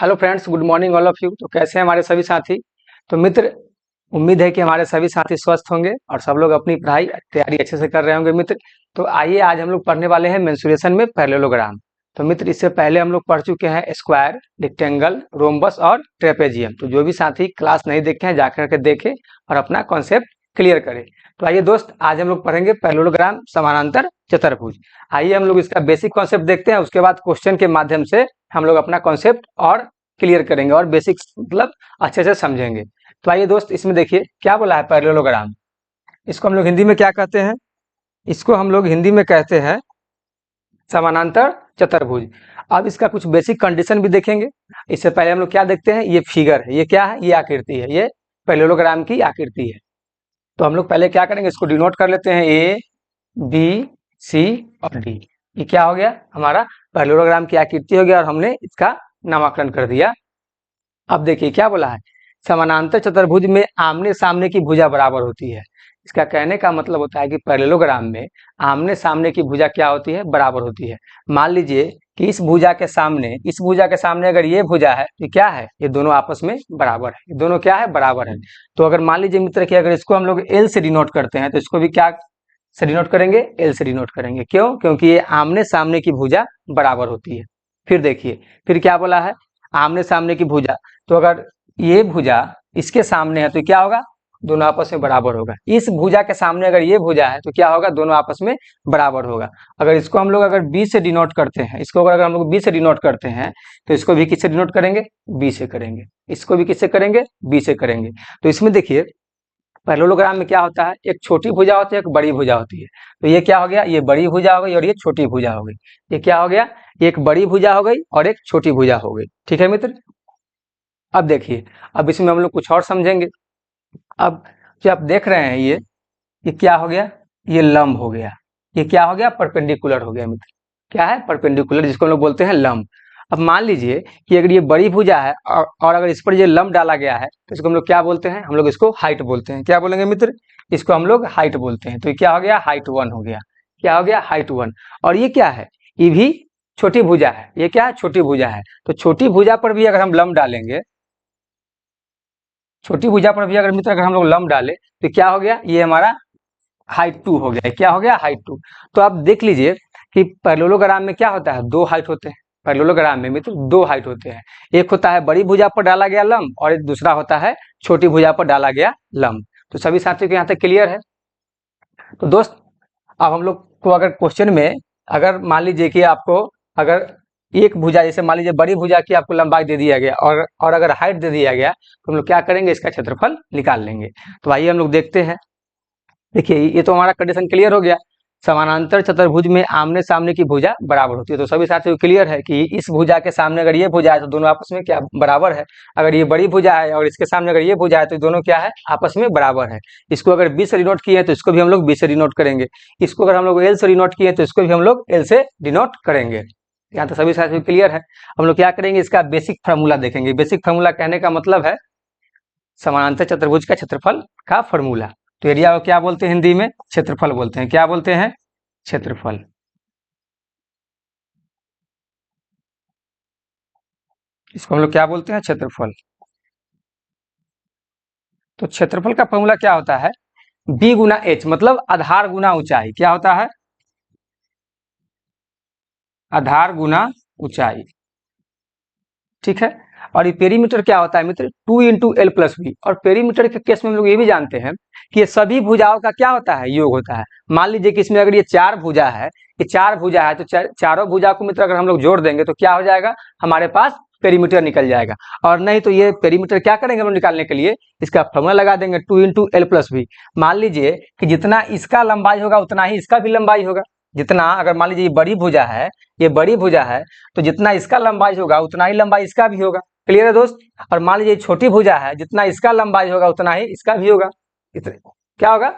Hello friends, good morning all of you. तो कैसे हैं हमारे सभी साथी। तो मित्र, उम्मीद है कि हमारे सभी साथी स्वस्थ होंगे और सब लोग अपनी पढ़ाई तैयारी अच्छे से कर रहे होंगे मित्र। तो आइए आज हम लोग पढ़ने वाले हैं मेंसुरेशन में पैरेललोग्राम। तो मित्र, इससे पहले हम लोग पढ़ चुके हैं स्क्वायर, रेक्टेंगल, रोम्बस और ट्रेपेजियम। तो जो भी साथी क्लास नहीं देखे हैं जाकर के देखें और अपना कॉन्सेप्ट क्लियर करें। तो आइए दोस्त, आज हम लोग पढ़ेंगे पैरेललोग्राम समानांतर चतुर्भुज। आइए हम लोग इसका बेसिक कॉन्सेप्ट देखते हैं, उसके बाद क्वेश्चन के माध्यम से हम लोग अपना कॉन्सेप्ट और क्लियर करेंगे और बेसिक मतलब अच्छे से समझेंगे। तो आइए दोस्त, इसमें देखिए क्या बोला है पैरेललोग्राम। इसको हम लोग हिंदी में क्या कहते हैं? इसको हम लोग हिंदी में कहते हैं समानांतर चतुर्भुज। अब इसका कुछ बेसिक कंडीशन भी देखेंगे। इससे पहले हम लोग क्या देखते हैं, ये फिगर है, ये क्या है, ये आकृति है, ये पैरेललोग्राम की आकृति है। तो हम लोग पहले क्या करेंगे, इसको डिनोट कर लेते हैं ए बी सी और डी। ये क्या हो गया, हमारा पैरेललोग्राम की आकृति हो गया और हमने इसका नामकरण कर दिया। अब देखिए क्या बोला है, समानांतर चतुर्भुज में आमने सामने की भुजा बराबर होती है। इसका कहने का मतलब होता है कि पैरेललोग्राम में आमने सामने की भुजा क्या होती है, बराबर होती है। मान लीजिए कि इस भुजा के सामने अगर ये भुजा है तो क्या है, ये दोनों आपस में बराबर है। ये दोनों क्या है, बराबर है। तो अगर मान लीजिए मित्र कि अगर इसको हम लोग एल से डिनोट करते हैं तो इसको भी क्या से डिनोट करेंगे, एल से डिनोट करेंगे। क्यों? क्योंकि ये आमने सामने की भुजा बराबर होती है। फिर देखिए, फिर क्या बोला है, आमने सामने की भुजा। तो अगर ये भुजा इसके सामने है तो क्या होगा, दोनों आपस में बराबर होगा। इस भुजा के सामने अगर ये भुजा है तो क्या होगा, दोनों आपस में बराबर होगा। अगर इसको हम लोग अगर बी से डिनोट करते हैं, इसको अगर हम लोग बी से डिनोट करते हैं तो इसको भी किससे डिनोट करेंगे, बी से करेंगे। इसको भी किससे करेंगे, बी से करेंगे। तो इसमें देखिए पैरेललोग्राम में क्या होता है, एक छोटी भुजा होती है, एक बड़ी भुजा होती है। तो ये क्या हो गया, ये बड़ी भुजा हो गई और ये छोटी भुजा हो गई। ये क्या हो गया, एक बड़ी भुजा हो गई और एक छोटी भुजा हो गई। ठीक है मित्र। अब देखिए, अब इसमें हम लोग कुछ और समझेंगे। अब जो आप देख रहे हैं ये क्या हो गया, ये लंब हो गया। ये क्या हो गया, परपेंडिकुलर हो गया मित्र। क्या है, परपेंडिकुलर, जिसको हम लोग बोलते हैं लंब। अब मान लीजिए कि अगर ये बड़ी भुजा है और अगर इस पर ये लंब डाला गया है तो इसको हम लोग क्या बोलते हैं, हम लोग इसको हाइट बोलते हैं। क्या बोलेंगे मित्र, इसको हम लोग हाइट बोलते हैं। तो ये क्या हो गया, हाइट 1 हो गया। क्या हो गया, हाइट 1। और ये क्या है, ये भी छोटी भुजा है। ये क्या है, छोटी भुजा है। तो छोटी भुजा पर भी अगर हम लंब डालेंगे, छोटी भुजा पर भी अगर मित्र अगर हम लोग लंब डाले तो क्या हो गया, ये हमारा हाइट 2 हो गया। क्या हो गया, हाइट 2। तो आप देख लीजिए कि पैरेललोग्राम में क्या होता है, दो हाइट होते हैं। पैरेललोग्राम में मित्र दो हाइट होते हैं। एक होता है बड़ी भुजा पर डाला गया लंब और एक दूसरा होता है छोटी भुजा पर डाला गया लंब। तो सभी साथियों को यहाँ तक क्लियर है। तो दोस्त, अब हम लोग को अगर क्वेश्चन में अगर मान लीजिए कि आपको अगर एक भुजा, जैसे मान लीजिए बड़ी भुजा की आपको लंबाई दे दिया गया और अगर हाइट दे दिया गया तो हम लोग क्या करेंगे, इसका क्षेत्रफल निकाल लेंगे। तो आइए हम लोग देखते हैं। देखिए ये तो हमारा कंडीशन क्लियर हो गया, समानांतर चतुर्भुज में आमने सामने की भुजा बराबर होती है। तो सभी साथियों को क्लियर है कि इस भुजा के सामने अगर ये भुजा है तो दोनों आपस में क्या बराबर है। अगर ये बड़ी भुजा है और इसके सामने अगर ये भुजा है तो दोनों क्या है, आपस में बराबर है। इसको अगर बी से डिनोट किए तो इसको भी हम लोग बी से डिनोट करेंगे। इसको अगर हम लोग एल से डिनोट किए तो इसको भी हम लोग एल से डिनोट करेंगे। यहाँ तो सभी साथियों को क्लियर है। हम लोग क्या करेंगे, इसका बेसिक फार्मूला देखेंगे। बेसिक फार्मूला कहने का मतलब है समानांतर चतुर्भुज का क्षेत्रफल का फार्मूला। तो एरिया को क्या बोलते हैं, हिंदी में क्षेत्रफल बोलते हैं। क्या बोलते हैं, क्षेत्रफल। इसको हम लोग क्या बोलते हैं, क्षेत्रफल। तो क्षेत्रफल का फॉर्मूला क्या होता है, बी गुना एच, मतलब आधार गुना ऊंचाई। क्या होता है, आधार गुना ऊंचाई। ठीक है। और ये पेरीमीटर क्या होता है मित्र, 2 इंटू एल प्लस बी। और पेरीमीटर के केस में हम लोग ये भी जानते हैं कि ये सभी भुजाओं का क्या होता है, योग होता है। मान लीजिए कि इसमें अगर ये चार भुजा है, ये चार भुजा है तो चारों भुजा को मित्र अगर हम लोग जोड़ देंगे तो क्या हो जाएगा, हमारे पास पेरीमीटर निकल जाएगा। और नहीं तो ये पेरीमीटर क्या करेंगे हम लोग निकालने के लिए, इसका फॉर्मूला लगा देंगे 2 इंटू एल प्लस बी। मान लीजिए कि जितना इसका लंबाई होगा उतना ही इसका भी लंबाई होगा। जितना अगर मान लीजिए ये बड़ी भुजा है, ये बड़ी भुजा है तो जितना इसका लंबाई होगा उतना ही लंबाई इसका भी होगा। क्लियर है दोस्त। और मान लीजिए छोटी भुजा है, जितना इसका लंबाई होगा उतना ही इसका भी होगा। इतने क्या होगा,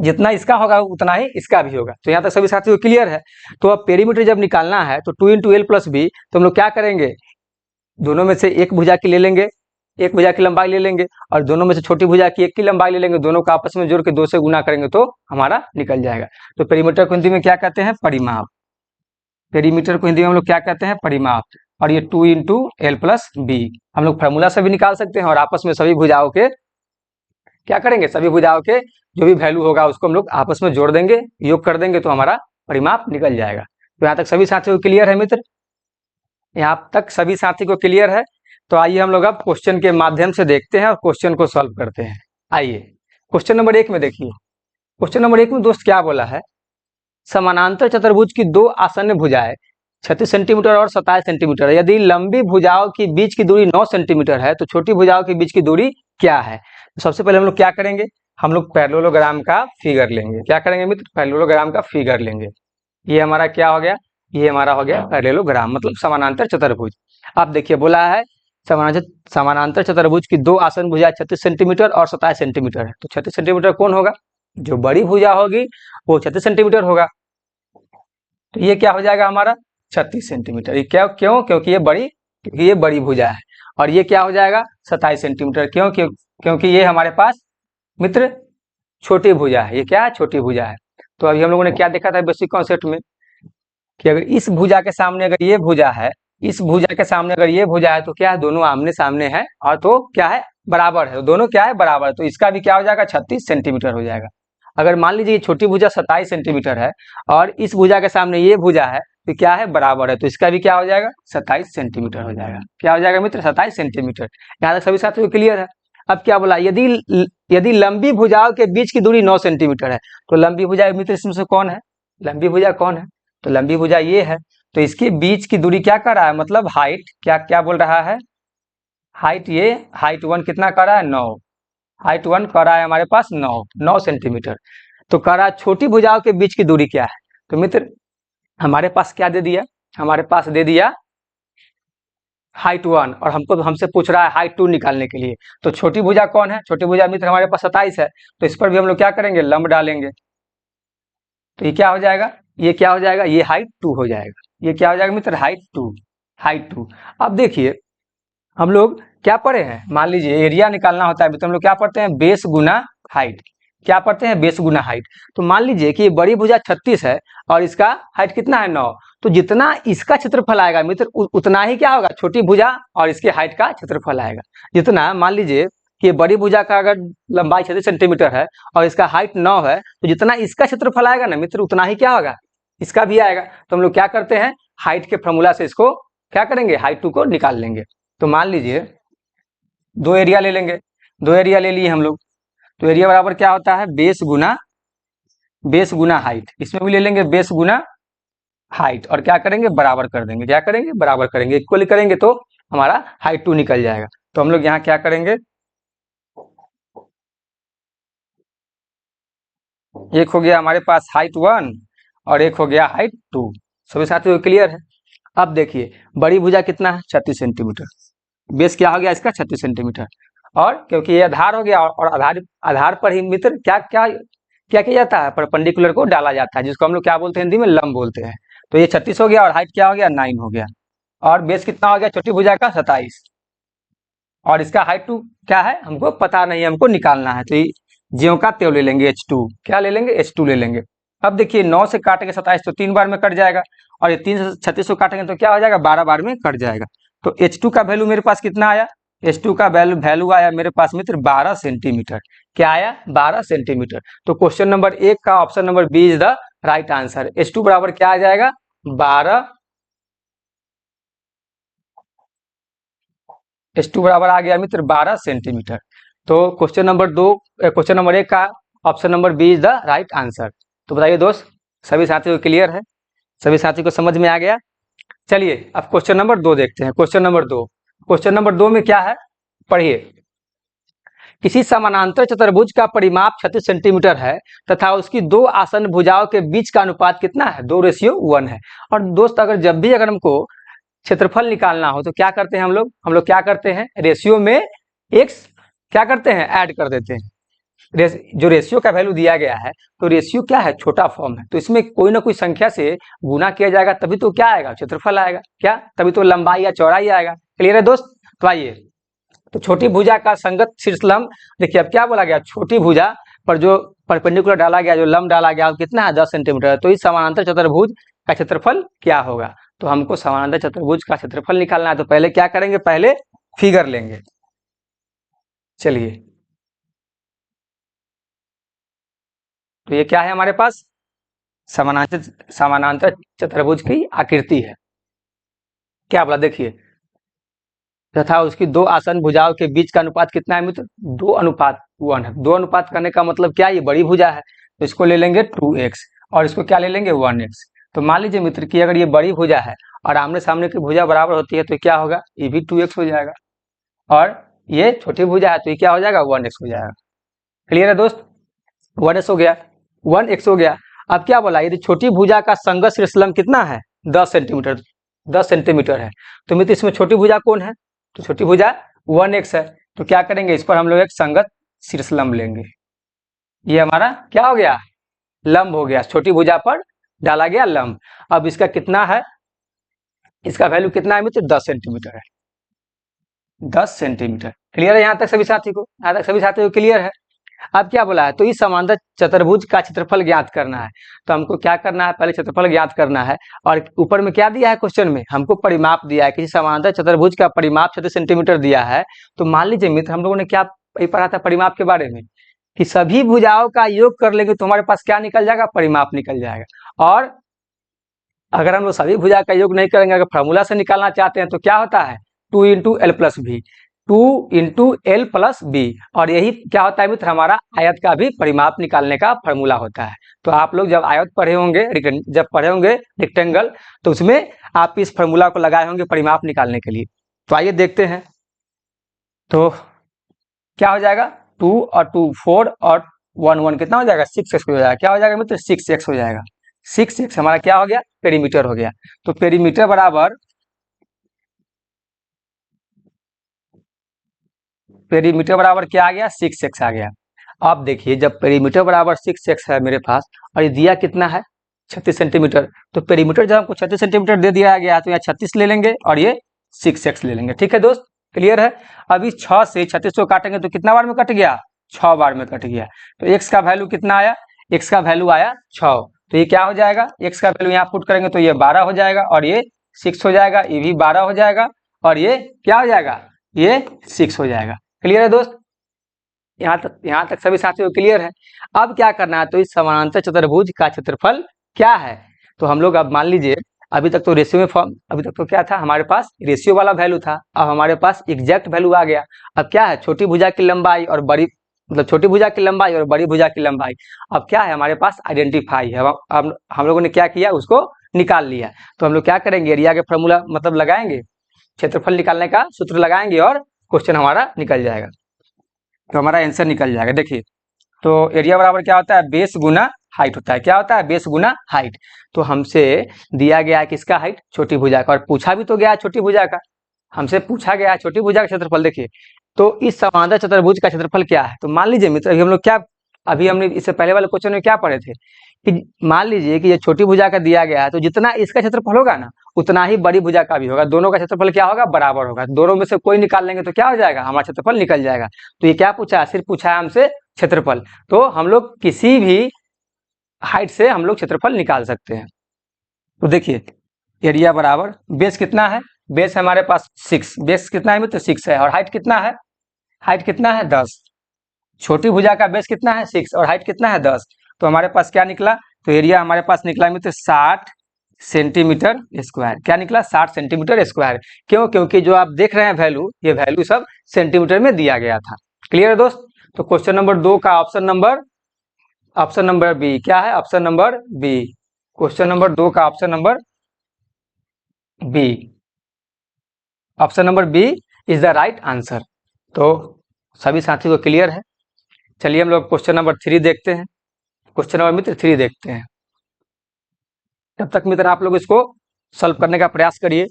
जितना इसका होगा उतना ही इसका भी होगा। तो यहाँ तक सभी साथियों को क्लियर है। तो अब पेरीमीटर जब निकालना है तो 2 इंटू एल प्लस बी, तो हम लोग क्या करेंगे, दोनों में से एक भुजा की ले लेंगे, एक भुजा की लंबाई ले लेंगे और दोनों में से छोटी भुजा की एक की लंबाई ले लेंगे। दोनों को आपस में जोड़ के 2 से गुना करेंगे तो हमारा निकल जाएगा। तो पेरीमीटर को हिंदी में क्या कहते हैं, परिमाप। पेरीमीटर को हिंदी में हम लोग क्या कहते हैं, परिमाप। और ये 2 इंटू एल प्लस बी। हम लोग फार्मूला से भी निकाल सकते हैं और आपस में सभी भुजाओं के क्या करेंगे, सभी भुजाओं के जो भी वैल्यू होगा उसको हम लोग आपस में जोड़ देंगे, योग कर देंगे तो हमारा परिमाप निकल जाएगा। तो यहाँ तक सभी साथियों को क्लियर है मित्र? यहाँ तक सभी साथी को क्लियर है? तो आइए हम लोग अब क्वेश्चन के माध्यम से देखते हैं और क्वेश्चन को सॉल्व करते हैं। आइए क्वेश्चन नंबर 1 में देखिए। क्वेश्चन नंबर 1 में दोस्त क्या बोला है, समानांतर चतुर्भुज की दो आसन्न भुजाएं 36 सेंटीमीटर और 27 सेंटीमीटर, यदि लंबी भुजाओं की बीच की दूरी 9 सेंटीमीटर है तो छोटी भुजाओं के बीच की दूरी क्या है? तो सबसे पहले हम लोग क्या करेंगे, हम लोग पैरेललोग्राम का फिगर लेंगे। क्या करेंगे मित्र? पैरेललोग्राम का फिगर लेंगे। ये हमारा क्या हो गया, ये हमारा हो गया पैरेललोग्राम, मतलब समानांतर चतुर्भुज। अब देखिए बोला है समानांतर चतुर्भुज की दो आसन्न भुजाएं 36 सेंटीमीटर और 27 सेंटीमीटर है। तो 36 सेंटीमीटर कौन होगा? जो बड़ी भुजा होगी वो 36 सेंटीमीटर होगा। तो ये क्या हो जाएगा हमारा 36 सेंटीमीटर। ये क्या, क्यों? क्योंकि ये बड़ी भुजा है। और ये क्या हो जाएगा 27 सेंटीमीटर, क्यों? क्योंकि ये हमारे पास मित्र छोटी भुजा है। ये क्या है? छोटी भुजा है। तो अभी हम लोगों ने क्या देखा था बेसिक कॉन्सेप्ट में कि अगर इस भुजा के सामने अगर ये भुजा है, इस भुजा के सामने अगर ये भुजा है तो क्या है, दोनों आमने सामने है और तो क्या है, बराबर है। दोनों क्या है, बराबर है। तो इसका भी क्या हो जाएगा 36 सेंटीमीटर हो जाएगा। अगर मान लीजिए ये छोटी भुजा 27 सेंटीमीटर है और इस भुजा के सामने ये भुजा है तो क्या है, बराबर है। तो इसका भी क्या हो जाएगा 27 सेंटीमीटर हो जाएगा। क्या हो जाएगा मित्र? 27 सेंटीमीटर। यहाँ तक सभी साथियों को क्लियर है? अब क्या बोला, यदि लंबी भुजाओं के बीच की दूरी 9 सेंटीमीटर है तो लंबी भुजा मित्र इसमें से कौन है, लंबी भुजा कौन है? तो लंबी भुजा ये है। तो इसके बीच की दूरी क्या कर रहा है, मतलब हाइट क्या क्या बोल रहा है, हाइट, ये हाइट 1 कितना कर रहा है 9, हाइट 1 कर रहा है हमारे पास 9 सेंटीमीटर। तो कह रहा है छोटी भुजाओं के बीच की दूरी क्या है। तो मित्र हमारे पास क्या दे दिया, हमारे पास दे दिया हाइट 1 और हमसे पूछ रहा है हाइट 2 निकालने के लिए। तो छोटी भुजा कौन है? छोटी भुजा मित्र हमारे पास 27 है। तो इस पर भी हम लोग क्या करेंगे, लंब डालेंगे। तो ये क्या हो जाएगा, ये क्या हो जाएगा, ये हाइट 2 हो जाएगा। ये क्या हो जाएगा मित्र, हाइट 2, हाइट 2। अब देखिए हम लोग क्या पढ़े हैं, मान लीजिए एरिया निकालना होता है तो हम लोग क्या पढ़ते हैं, बेस गुना हाइट। क्या पढ़ते हैं, बेस गुना हाइट। तो मान लीजिए कि ये बड़ी भुजा 36 है और इसका हाइट कितना है 9, तो जितना इसका क्षेत्रफल आएगा मित्र उतना ही क्या होगा छोटी भुजा और इसके हाइट का क्षेत्रफल आएगा। जितना मान लीजिए कि बड़ी भुजा का अगर लंबाई 36 सेंटीमीटर है और इसका हाइट 9 है तो जितना इसका क्षेत्रफल आएगा ना मित्र उतना ही क्या होगा इसका भी आएगा। तो हम लोग क्या करते हैं, हाइट के फॉर्मूला से इसको क्या करेंगे, हाइट 2 को निकाल लेंगे। तो मान लीजिए दो एरिया ले लेंगे, दो एरिया ले लिए हम लोग। तो एरिया बराबर क्या होता है, बेस गुना हाइट। इसमें भी ले लेंगे बेस गुना हाइट और क्या करेंगे, बराबर कर देंगे। क्या करेंगे, बराबर करेंगे, इक्वल करेंगे तो हमारा हाइट 2 निकल जाएगा। तो हम लोग यहाँ क्या करेंगे, एक हो गया हमारे पास हाइट 1 और एक हो गया हाइट 2। सभी साथियों को क्लियर है? अब देखिए बड़ी भुजा कितना है 36 सेंटीमीटर, बेस क्या हो गया इसका 36 सेंटीमीटर। और क्योंकि ये आधार हो गया और आधार आधार पर ही मित्र क्या क्या क्या किया जाता है, परपेंडिकुलर को डाला जाता है, जिसको हम लोग क्या बोलते हैं हिंदी में, लंब बोलते हैं। तो ये 36 हो गया और हाइट क्या हो गया 9 हो गया और बेस कितना हो गया छोटी भुजा का 27 और इसका हाइट 2 क्या है हमको पता नहीं है, हमको निकालना है। तो ज्यों का त्यों ले लेंगे H2। क्या ले लेंगे, H2 ले लेंगे। अब देखिए 9 से काटेंगे 27 तो 3 बार में कट जाएगा और ये 3 से 36 को काटेंगे तो क्या हो जाएगा 12 बार में कट जाएगा। तो H2 का वैल्यू मेरे पास कितना आया, H2 का वैल्यू आया मेरे पास मित्र 12 सेंटीमीटर। क्या आया 12 सेंटीमीटर। तो क्वेश्चन नंबर 1 का option number B is the right answer. H2 बराबर क्या आ जाएगा 12, H2 बराबर आ गया मित्र 12 सेंटीमीटर। तो क्वेश्चन नंबर 2, क्वेश्चन नंबर 1 का option number B is the right answer. तो बताइए दोस्त सभी साथियों को क्लियर है, सभी साथी को समझ में आ गया। चलिए अब क्वेश्चन नंबर 2 देखते हैं। क्वेश्चन नंबर 2, क्वेश्चन नंबर 2 में क्या है पढ़िए, किसी समानांतर चतुर्भुज का परिमाप 36 सेंटीमीटर है तथा उसकी दो आसन्न भुजाओं के बीच का अनुपात कितना है, 2:1 है। और दोस्त अगर हमको क्षेत्रफल निकालना हो तो क्या करते हैं हम लोग क्या करते हैं, रेशियो में एक्स क्या करते हैं ऐड कर देते हैं। जो रेशियो का वैल्यू दिया गया है तो रेशियो क्या है, छोटा फॉर्म है, तो इसमें कोई ना कोई संख्या से गुना किया जाएगा तभी तो क्या आएगा, क्षेत्रफल आएगा। क्या, तभी तो लंबाई या चौड़ाई आएगा। क्लियर है दोस्त? तो आइए, तो छोटी भुजा का संगत शीर्षलंब, देखिए अब क्या बोला गया, छोटी भुजा पर जो परपेंडिकुलर डाला गया, जो लंब डाला गया वो कितना है 10 सेंटीमीटर। तो इस समानांतर चतुर्भुज का क्षेत्रफल क्या होगा। तो हमको समानांतर चतुर्भुज का क्षेत्रफल निकालना है। तो पहले क्या करेंगे, पहले फिगर लेंगे। चलिए, तो ये क्या है हमारे पास, समानांतर समानांतर चतुर्भुज की आकृति है। क्या बोला, देखिए, तथा उसकी दो आसन भुजाओं के बीच का अनुपात कितना है मित्र, 2:1 है। 2 अनुपात करने का मतलब क्या है, ये बड़ी भुजा है तो इसको ले लेंगे 2x और इसको क्या ले लेंगे 1x। तो मान लीजिए मित्र कि अगर ये बड़ी भुजा है और आमने सामने की भुजा बराबर होती है तो क्या होगा, ये भी 2x हो जाएगा, और ये छोटी भुजा है तो ये क्या हो जाएगा, 1x हो जाएगा। क्लियर है दोस्त, 1x हो गया, 1x हो गया। अब क्या बोला, यदि छोटी भुजा का संगत शीर्षलंब कितना है, 10 सेंटीमीटर, 10 सेंटीमीटर है। तो मित्र इसमें छोटी भुजा कौन है, तो छोटी भुजा 1x है। तो क्या करेंगे, इस पर हम लोग एक संगत शीर्षलंब लेंगे। ये हमारा क्या हो गया, लंब हो गया, छोटी भुजा पर डाला गया लंब। अब इसका कितना है, इसका वैल्यू कितना है मित्र, 10 सेंटीमीटर है, 10 सेंटीमीटर। क्लियर है यहाँ तक सभी साथी को, यहाँ तक सभी साथी को क्लियर है। अब क्या बोला है, तो इस समांतर चतुर्भुज का क्षेत्रफल ज्ञात करना है। तो हमको क्या करना है, पहले क्षेत्रफल ज्ञात करना है, और ऊपर में क्या दिया है क्वेश्चन में, हमको परिमाप दिया है, किसी समांतर चतुर्भुज का परिमाप 36 सेंटीमीटर दिया है। तो मान लीजिए मित्र हम लोगों ने क्या पढ़ा था परिमाप के बारे में, कि सभी भुजाओं का योग कर लेंगे तो हमारे पास क्या निकल जाएगा, परिमाप निकल जाएगा। और अगर हम लोग सभी भुजा का योग नहीं करेंगे, अगर फॉर्मूला से निकालना चाहते हैं तो क्या होता है, 2 × L + B, 2 × L + B। और यही क्या होता है मित्र, हमारा आयत का भी परिमाप निकालने का फॉर्मूला होता है। तो आप लोग जब आयत पढ़े होंगे, जब पढ़े होंगे रेक्टेंगल, तो उसमें आप इस फॉर्मूला को लगाए होंगे परिमाप निकालने के लिए। तो आइए देखते हैं, तो क्या हो जाएगा, 2 और 2 4 और 1 1 कितना हो जाएगा, 6x हो जाएगा। क्या हो जाएगा मित्र, 6x हो जाएगा। 6x हमारा क्या हो गया, पेरीमीटर हो गया। तो पेरीमीटर बराबर, पेरीमीटर बराबर क्या आ गया, 6x आ गया। अब देखिए, जब पेरीमीटर बराबर 6x है मेरे पास, और ये दिया कितना है, 36 सेंटीमीटर, तो पेरीमीटर जब हमको 36 सेंटीमीटर दे दिया गया तो यहाँ 36 ले लेंगे और ये 6x ले लेंगे। ठीक है दोस्त, क्लियर है। अब इस 6 से 36 को काटेंगे तो कितना बार में कट गया, 6 बार में कट गया। तो x का वैल्यू कितना आया, x का वैल्यू आया 6। तो ये क्या हो जाएगा, x का वैल्यू यहाँ पुट करेंगे तो ये 12 हो जाएगा, और ये 6 हो जाएगा, ये भी 12 हो जाएगा, और ये क्या हो जाएगा, ये 6 हो जाएगा। क्लियर है दोस्त, यहाँ तक सभी साथियों को क्लियर है। अब क्या करना है, तो इस समानांतर चतुर्भुज का क्षेत्रफल क्या है। तो हम लोग अब मान लीजिए, अभी तक तो रेशियो में फॉर्म, अभी तक तो क्या था हमारे पास, रेशियो वाला वैल्यू था। अब हमारे पास एग्जैक्ट वैल्यू आ गया। अब क्या है, छोटी भुजा की लंबाई और बड़ी, मतलब छोटी भुजा की लंबाई और बड़ी भुजा की लंबाई। अब क्या है हमारे पास, आइडेंटिफाई है। अब हम लोगों ने क्या किया, उसको निकाल लिया। तो हम लोग क्या करेंगे, एरिया के फॉर्मूला मतलब लगाएंगे, क्षेत्रफल निकालने का सूत्र लगाएंगे और क्वेश्चन हमारा निकल जाएगा, तो हमारा आंसर निकल जाएगा। देखिए, तो एरिया बराबर क्या होता है, बेस गुना हाइट होता है। क्या होता है, बेस गुना हाइट। तो हमसे दिया गया है किसका हाइट, छोटी भुजा का, और पूछा भी तो गया है छोटी भुजा का, हमसे पूछा गया है छोटी भुजा का क्षेत्रफल। देखिए, तो इस समांतर चतुर्भुज का क्षेत्रफल क्या है। तो मान लीजिए मित्र, हम लोग क्या, अभी हमने इससे पहले वाले क्वेश्चन में क्या पढ़े थे, कि मान लीजिए कि ये छोटी भुजा का दिया गया है, तो जितना इसका क्षेत्रफल होगा ना, उतना ही बड़ी भुजा का भी होगा। दोनों का क्षेत्रफल क्या होगा, बराबर होगा। दोनों में से कोई निकाल लेंगे तो क्या हो जाएगा, हमारा क्षेत्रफल निकल जाएगा। तो ये क्या पूछा है, सिर्फ पूछा है हमसे क्षेत्रफल। तो हम लोग किसी भी हाइट से हम लोग क्षेत्रफल निकाल सकते हैं। तो देखिए, एरिया बराबर बेस कितना है, बेस हमारे पास 6, बेस कितना है मित्र, 6 है, और हाइट कितना है, हाइट कितना है 10। छोटी भुजा का बेस कितना है 6 और हाइट कितना है 10। तो हमारे पास क्या निकला, तो एरिया हमारे पास निकला मित्र 60 सेंटीमीटर स्क्वायर। क्या निकला, 60 सेंटीमीटर स्क्वायर। क्यों, क्योंकि जो आप देख रहे हैं वैल्यू, ये वैल्यू सब सेंटीमीटर में दिया गया था। क्लियर है दोस्त। तो क्वेश्चन नंबर 2 का ऑप्शन नंबर बी क्या है, option number B. Question number 2 का option number B, option number B is the right answer. तो सभी साथी को क्लियर है। चलिए हम लोग क्वेश्चन नंबर 3 देखते हैं, क्वेश्चन नंबर मित्र 3 देखते हैं। तब तक मित्र आप लोग इसको सॉल्व करने का प्रयास करिए।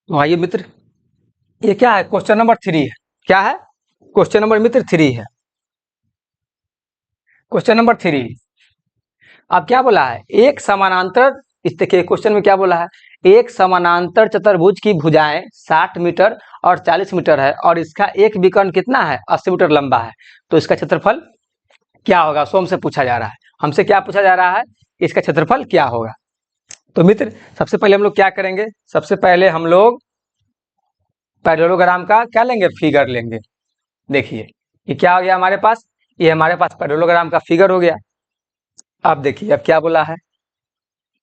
तो आइए मित्र, ये क्या है, क्वेश्चन नंबर 3 है। क्या है, क्वेश्चन नंबर मित्र 3 है, क्वेश्चन नंबर 3। अब क्या बोला है, एक समानांतर, इस देखिए क्वेश्चन में क्या बोला है, एक समानांतर चतुर्भुज की भुजाएं 60 मीटर और 40 मीटर है और इसका एक विकर्ण कितना है, 80 मीटर लंबा है, तो इसका क्षेत्रफल क्या होगा, सो हमसे पूछा जा रहा है। हमसे क्या पूछा जा रहा है, इसका क्षेत्रफल क्या होगा। तो मित्र सबसे पहले हम लोग क्या करेंगे, सबसे पहले हम लोग पैरेललोग्राम का क्या लेंगे, फिगर लेंगे। देखिए ये क्या हो गया हमारे पास, ये हमारे पास पैरेललोग्राम का फिगर हो गया। अब देखिए अब क्या बोला है,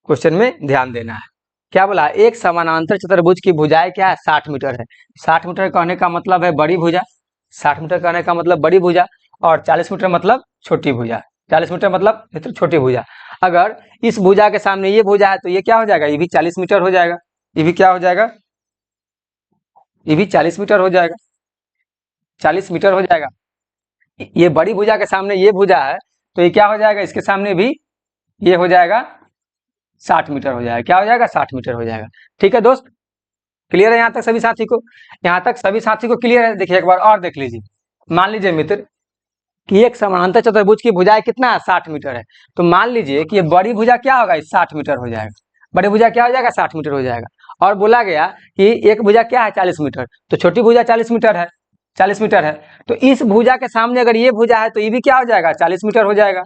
क्वेश्चन में ध्यान देना है। क्या बोला है, एक समानांतर चतुर्भुज की भुजाएं क्या है, 60 मीटर है। 60 मीटर कहने का मतलब है बड़ी भुजा, 60 मीटर कहने का मतलब बड़ी भुजा, और 40 मीटर मतलब छोटी भुजा। 40 मीटर मतलब मित्र छोटी भुजा। अगर इस भुजा के सामने ये भुजा है तो ये क्या हो जाएगा, ये भी 40 मीटर हो जाएगा। ये भी क्या हो जाएगा, ये भी 40 मीटर हो जाएगा, 40 मीटर हो जाएगा। ये बड़ी भुजा के सामने ये भुजा है तो ये क्या हो जाएगा, इसके सामने भी ये हो जाएगा 60 मीटर हो जाएगा। क्या हो जाएगा, 60 मीटर हो जाएगा। ठीक है दोस्त, क्लियर है यहाँ तक सभी साथी को, यहाँ तक सभी साथी को क्लियर है। देखिए एक बार और देख लीजिए, मान लीजिए मित्र कि एक समानांतर चतुर्भुज की भुजाएं कितना है, 60 मीटर है। तो मान लीजिए कि ये बड़ी भुजा क्या होगा, 60 मीटर हो जाएगा। बड़ी भुजा क्या हो जाएगा, 60 मीटर हो जाएगा। और बोला गया कि एक भुजा क्या है, 40 मीटर, तो छोटी भुजा 40 मीटर है, 40 मीटर है। तो इस भुजा के सामने अगर ये भुजा है तो ये भी क्या हो जाएगा, 40 मीटर हो जाएगा।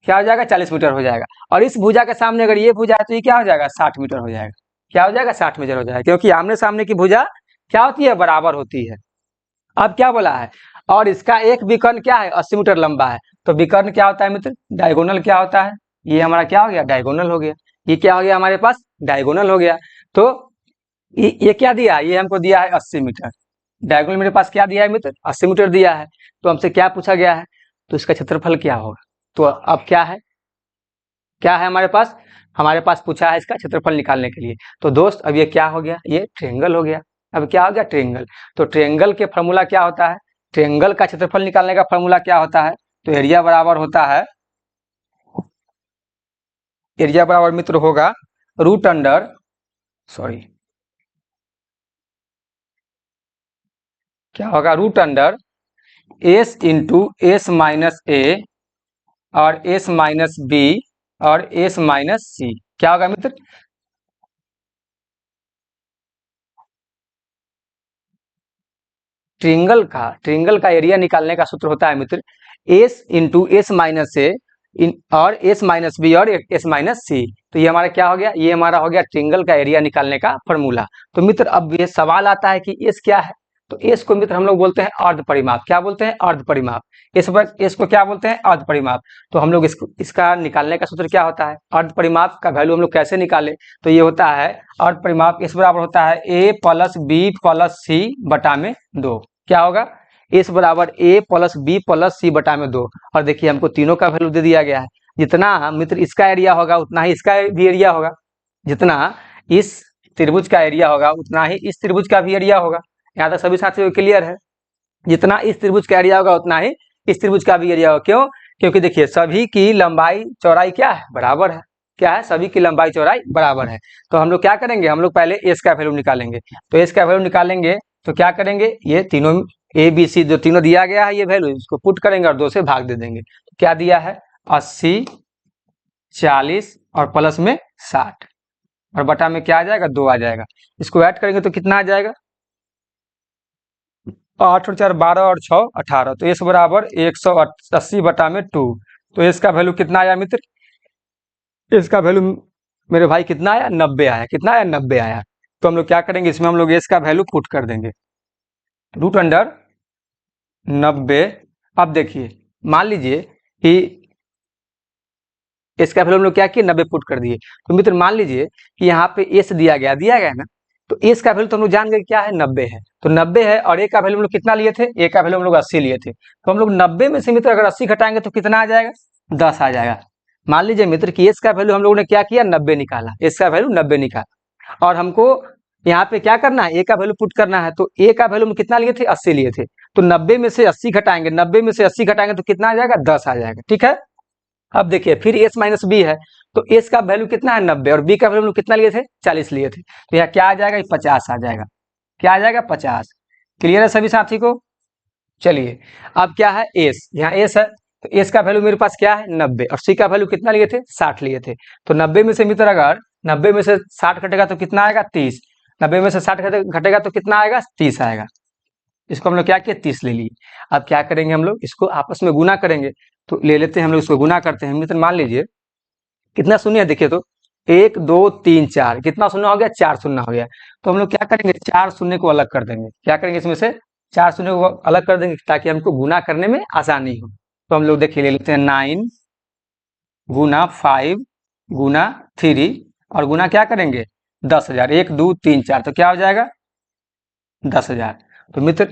क्या हो जाएगा, 40 मीटर हो जाएगा। और इस भुजा के सामने अगर ये भुजा है तो ये क्या हो जाएगा, 60 मीटर हो जाएगा। क्या हो जाएगा, 60 मीटर हो जाएगा, क्योंकि आमने सामने की भुजा क्या होती है, बराबर होती है। अब क्या बोला है, और इसका एक विकर्ण क्या है, 80 मीटर लंबा है। तो विकर्ण क्या होता है मित्र, डायगोनल क्या होता है, ये हमारा क्या हो गया, डायगोनल हो गया। ये क्या हो गया हमारे पास, डायगोनल हो गया। तो ये क्या दिया, ये हमको दिया है 80 मीटर। डायगोनल मेरे पास क्या दिया है मित्र, 80 मीटर दिया है। तो हमसे क्या पूछा गया है, तो इसका क्षेत्रफल क्या होगा। तो अब क्या है, क्या है हमारे पास पूछा है इसका क्षेत्रफल निकालने के लिए। तो दोस्त अब ये क्या हो गया, ये ट्रायंगल हो गया। अब क्या हो गया, ट्रायंगल। तो ट्रायंगल के फॉर्मूला क्या होता है, ट्रायंगल का क्षेत्रफल निकालने का फॉर्मूला क्या होता है, तो एरिया बराबर होता है, एरिया बराबर मित्र होगा रूट अंडर, सॉरी क्या होगा, root under s into s minus a और एस माइनस बी और एस माइनस सी। क्या होगा मित्र, ट्रायंगल का एरिया निकालने का सूत्र होता है मित्र S into s minus a और एस माइनस बी और एस माइनस सी। तो ये हमारा क्या हो गया, ये हमारा हो गया ट्रायंगल का एरिया निकालने का फॉर्मूला। तो मित्र अब ये सवाल आता है कि एस क्या है, तो एस को मित्र हम लोग बोलते हैं अर्ध परिमाप। क्या बोलते हैं, अर्ध परिमाप। एस को क्या बोलते हैं, अर्ध परिमाप। तो हम लोग इसका निकालने का सूत्र क्या होता है, अर्ध परिमाप का वैल्यू हम लोग कैसे निकाले, तो ये होता है अर्ध परिमाप इस बराबर होता है ए प्लस बी प्लस सी बटा में 2। क्या होगा, एस बराबर ए प्लस बी प्लस सी बटा में 2। और देखिए हमको तीनों का वैल्यू दे दिया गया है। जितना मित्र इसका एरिया होगा उतना ही इसका भी एरिया होगा, जितना इस त्रिभुज का एरिया होगा उतना ही इस त्रिभुज का भी एरिया होगा। यहाँ तक सभी साथियों को क्लियर है, जितना इस त्रिभुज का एरिया होगा उतना ही इस त्रिभुज का भी एरिया होगा। क्यों, क्योंकि देखिए सभी की लंबाई चौड़ाई क्या है, बराबर है। क्या है, सभी की लंबाई चौड़ाई बराबर है। तो हम लोग क्या करेंगे, हम लोग पहले एस का वैल्यू निकालेंगे। तो एस का वैल्यू निकालेंगे तो क्या करेंगे, ये तीनों ए बी सी जो तीनों दिया गया है ये वैल्यू इसको पुट करेंगे और 2 से भाग दे देंगे। तो क्या दिया है, 80 40 और प्लस में 60 और बटा में क्या आ जाएगा, 2 आ जाएगा। इसको ऐड करेंगे तो कितना आ जाएगा, 8 और 4 12 और 6 18। तो एस बराबर 180 बटा में 2। तो इसका वैल्यू कितना आया मित्र, इसका वैल्यू मेरे भाई कितना आया, 90 आया। कितना आया, 90 आया। तो हम लोग क्या करेंगे, इसमें हम लोग इसका वैल्यू पुट कर देंगे रूट अंडर 90। अब देखिए मान लीजिए कि इसका वैल्यू हम लोग क्या किए, 90 पुट कर दिए। तो मित्र मान लीजिए कि यहाँ पे एस दिया गया ना, तो एस का वैल्यू तो हम लोग जान गए क्या है, 90 है। तो 90 है और ए का वैल्यू हम लोग कितना लिए थे, ए का वैल्यू हम लोग 80 लिए थे। तो हम लोग 90 में से मित्र अगर 80 घटाएंगे तो कितना आ जाएगा, 10 आ जाएगा। मान लीजिए मित्र कि एस का वैल्यू हम लोगों ने क्या किया, 90 निकाला, एस का वैल्यू 90 निकाला। और हमको यहाँ पे क्या करना है, ए का वैल्यू पुट करना है। तो ए का वैल्यू हम कितना लिए थे, 80 लिए थे। तो 90 में से 80 घटाएंगे, 90 में से 80 घटाएंगे तो कितना आ जाएगा, 10 आ जाएगा। ठीक है, अब देखिए फिर एस माइनस बी है, तो एस का वैल्यू कितना है, 90 और बी का वैल्यू कितना लिए थे, 40 लिए थे। तो यहाँ क्या आ जाएगा, 50 आ जाएगा। क्या आ जाएगा, 50। क्लियर है सभी साथी को। चलिए अब क्या है, एस, यहाँ एस है तो एस का वैल्यू मेरे पास क्या है, 90 और सी का वैल्यू कितना लिए थे, 60 लिए थे। तो 90 में से मित्र अगर 90 में से 60 घटेगा तो कितना आएगा 30, 90 में से 60 घटेगा तो कितना आएगा 30 आएगा। इसको हम लोग क्या किए 30 ले लिए। अब क्या करेंगे हम लोग इसको आपस में गुना करेंगे, तो ले लेते हैं हम लोग इसको गुना करते हैं मित्र। मान लीजिए कितना शून्य है देखिए, तो 1 2 3 4 कितना शून्य हो गया 4 शून्य हो गया। तो हम लोग क्या करेंगे 4 शून्य को अलग कर देंगे, क्या करेंगे इसमें से 4 शून्य को अलग कर देंगे ताकि हमको गुना करने में आसानी हो। तो हम लोग देखिए ले लेते हैं 9 गुना 5 गुना 3 और गुना क्या करेंगे 10,000, 1 2 3 4 तो क्या हो जाएगा 10,000। तो मित्र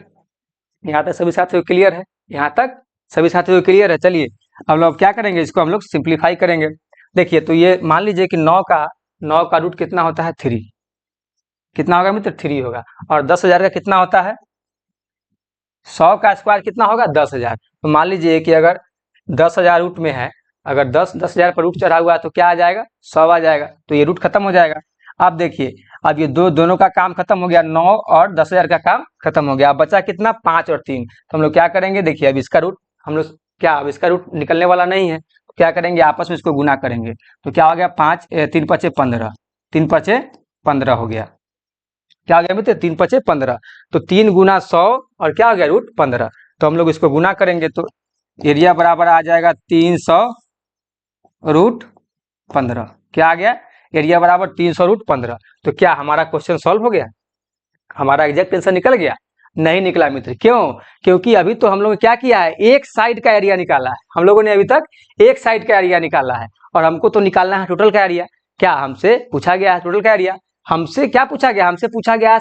यहाँ तक सभी साथियों को क्लियर है, यहाँ तक सभी साथियों को क्लियर है। चलिए अब लोग क्या करेंगे इसको हम लोग सिंप्लीफाई करेंगे। देखिए तो ये मान लीजिए कि 9 का रूट कितना होता है 3, कितना होगा मित्र 3 होगा। और 10,000 का कितना होता है 100 का स्क्वायर कितना होगा 10,000। तो मान लीजिए कि अगर 10,000 रूट में है, अगर 10,000 पर रूट चढ़ा हुआ है तो क्या आ जाएगा 100 आ जाएगा, तो ये रूट खत्म हो जाएगा। अब देखिए अब ये दोनों का काम खत्म हो गया, 9 और 10,000 का काम खत्म हो गया। अब बचा कितना 5 और 3। तो हम लोग क्या करेंगे देखिए अब इसका रूट हम लोग क्या अब इसका रूट निकलने वाला नहीं है, तो क्या करेंगे आपस में इसको गुना करेंगे। तो क्या हो गया 5 3 5 15, 3 5 15 हो गया। क्या हो गया मित्र 3 5 15। तो 3 गुना 100 और क्या हो गया रूट 15। तो हम लोग इसको गुना करेंगे तो एरिया बराबर आ जाएगा 300 रूट 15। क्या आ गया एरिया बराबर 300 रूट 15। तो क्या हमारा क्वेश्चन सॉल्व हो गया, हमारा एग्जैक्ट आंसर निकल गया? नहीं निकला मित्र। क्यों? क्योंकि अभी तो हम लोगों ने क्या किया है एक साइड का एरिया निकाला है, हम लोगों ने अभी तक एक साइड का एरिया निकाला है और हमको तो निकालना है टोटल का एरिया। क्या हमसे पूछा गया है टोटल का एरिया? हमसे क्या पूछा गया, हमसे पूछा गया है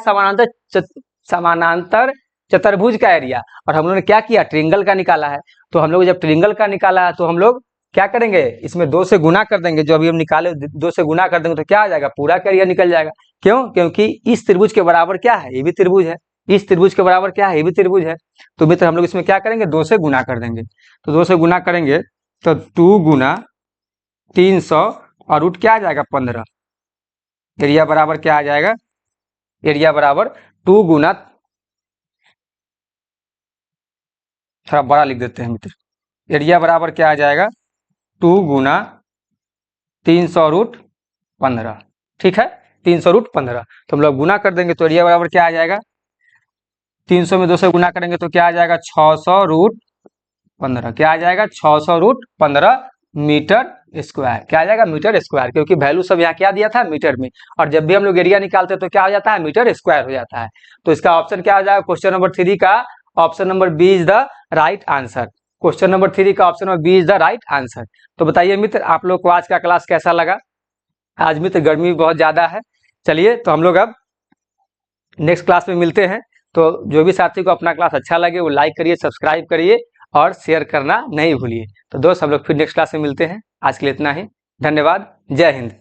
समानांतर चतुर्भुज का एरिया, और हम लोगों ने क्या किया ट्रिंगल का निकाला है। तो हम लोग जब ट्रिंगल का निकाला है तो हम लोग क्या करेंगे इसमें 2 से गुना कर देंगे, जो अभी हम निकाले 2 से गुना कर देंगे तो क्या आ जाएगा पूरा का एरिया निकल जाएगा। क्यों? क्योंकि इस त्रिभुज के बराबर क्या है ये भी त्रिभुज है, इस त्रिभुज के बराबर क्या है ये भी त्रिभुज है। तो मित्र हम लोग इसमें क्या करेंगे 2 से गुना कर देंगे। तो 2 से गुना करेंगे तो 2 गुना 300 और रूट क्या आ जाएगा 15। एरिया बराबर क्या आ जाएगा, एरिया बराबर 2 गुना, थोड़ा बड़ा लिख देते हैं मित्र, एरिया बराबर क्या आ जाएगा 2 गुना 300 रूट 15। ठीक है 300 रूट 15। तो हम लोग गुना कर देंगे तो एरिया बराबर क्या आ जाएगा 300 में 2 से गुना करेंगे तो क्या आ जाएगा 600 रूट 15। क्या आ जाएगा 600 रूट 15 मीटर स्क्वायर। क्या आ जाएगा मीटर स्क्वायर, क्योंकि वैल्यू सब यहाँ क्या दिया था मीटर में, और जब भी हम लोग एरिया निकालते हैं तो क्या हो जाता है मीटर स्क्वायर हो जाता है। तो इसका ऑप्शन क्या हो जाएगा क्वेश्चन नंबर 3 का option number B is the right answer. Question number 3 का option number B is the right answer. तो बताइए मित्र आप लोग को आज का क्लास कैसा लगा? आज मित्र गर्मी बहुत ज्यादा है। चलिए तो हम लोग अब नेक्स्ट क्लास में मिलते हैं। तो जो भी साथी को अपना क्लास अच्छा लगे वो लाइक करिए, सब्सक्राइब करिए और शेयर करना नहीं भूलिए। तो दोस्त हम लोग फिर नेक्स्ट क्लास में मिलते हैं। आज के लिए इतना ही, धन्यवाद, जय हिंद।